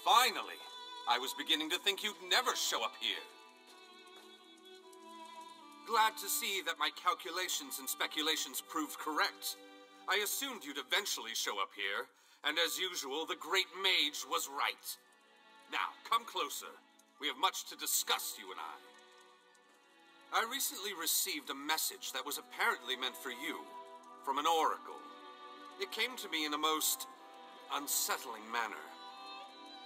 Finally! I was beginning to think you'd never show up here. Glad to see that my calculations and speculations proved correct. I assumed you'd eventually show up here, and as usual, the great mage was right. Now, come closer. We have much to discuss, you and I. I recently received a message that was apparently meant for you, from an oracle. It came to me in a most unsettling manner.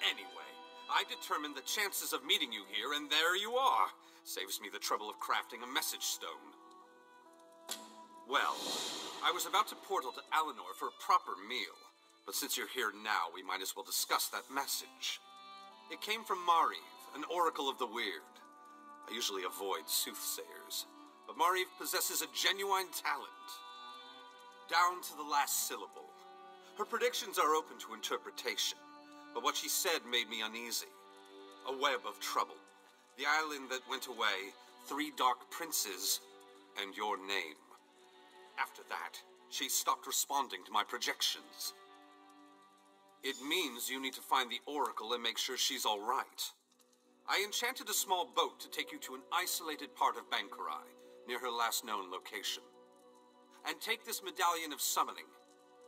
Anyway, I determined the chances of meeting you here, and there you are. Saves me the trouble of crafting a message stone. Well, I was about to portal to Alinor for a proper meal, but since you're here now, we might as well discuss that message. It came from Mariv, an oracle of the weird. I usually avoid soothsayers, but Mariv possesses a genuine talent. Down to the last syllable. Her predictions are open to interpretation, but what she said made me uneasy. A web of trouble. The island that went away, 3 dark princes, and your name. After that, she stopped responding to my projections. It means you need to find the oracle and make sure she's all right. I enchanted a small boat to take you to an isolated part of Bankarai, near her last known location. And take this medallion of summoning.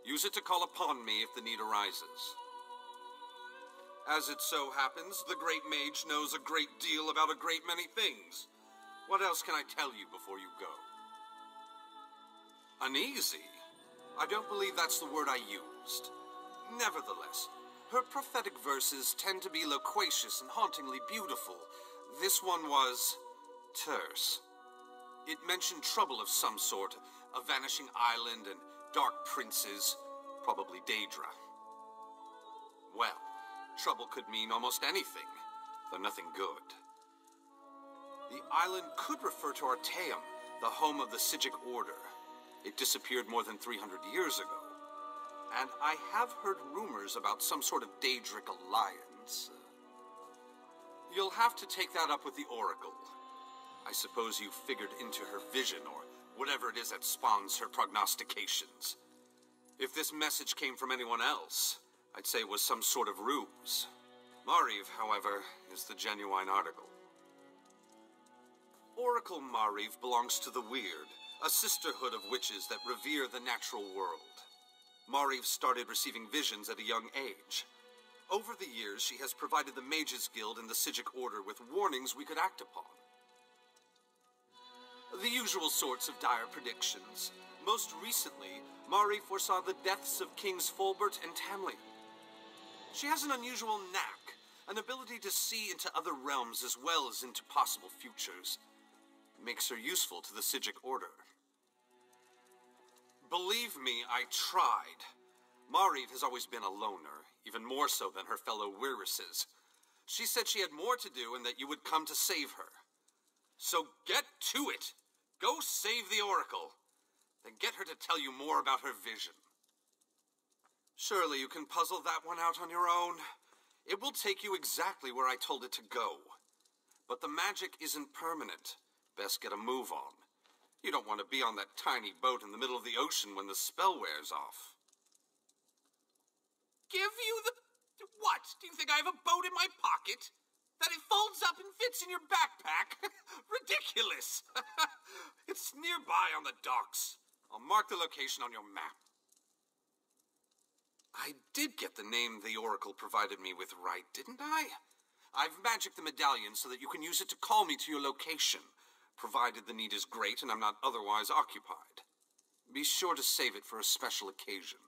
Use it to call upon me if the need arises. As it so happens, the great mage knows a great deal about a great many things. What else can I tell you before you go? Uneasy? I don't believe that's the word I used. Nevertheless, her prophetic verses tend to be loquacious and hauntingly beautiful. This one was terse. It mentioned trouble of some sort, a vanishing island and dark princes, probably Daedra. Well, trouble could mean almost anything, though nothing good. The island could refer to Artaeum, the home of the Segue Order. It disappeared more than 300 years ago. And I have heard rumors about some sort of Daedric alliance. You'll have to take that up with the Oracle. I suppose you figured into her vision, or whatever it is that spawns her prognostications. If this message came from anyone else, I'd say it was some sort of ruse. Mariv, however, is the genuine article. Oracle Mariv belongs to the Weird, a sisterhood of witches that revere the natural world. Mariv started receiving visions at a young age. Over the years, she has provided the Mages Guild and the Segue Order with warnings we could act upon. The usual sorts of dire predictions. Most recently, Mariv foresaw the deaths of Kings Fulbert and Tamlin. She has an unusual knack, an ability to see into other realms as well as into possible futures. It makes her useful to the Segue Order. Believe me, I tried. Mariv has always been a loner, even more so than her fellow Wirises. She said she had more to do and that you would come to save her. So get to it! Go save the Oracle! Then get her to tell you more about her vision. Surely you can puzzle that one out on your own. It will take you exactly where I told it to go. But the magic isn't permanent. Best get a move on. You don't want to be on that tiny boat in the middle of the ocean when the spell wears off. Give you the... What? Do you think I have a boat in my pocket? That it folds up and fits in your backpack? Ridiculous! It's nearby on the docks. I'll mark the location on your map. I did get the name the Oracle provided me with right, didn't I? I've magicked the medallion so that you can use it to call me to your location, provided the need is great and I'm not otherwise occupied. Be sure to save it for a special occasion.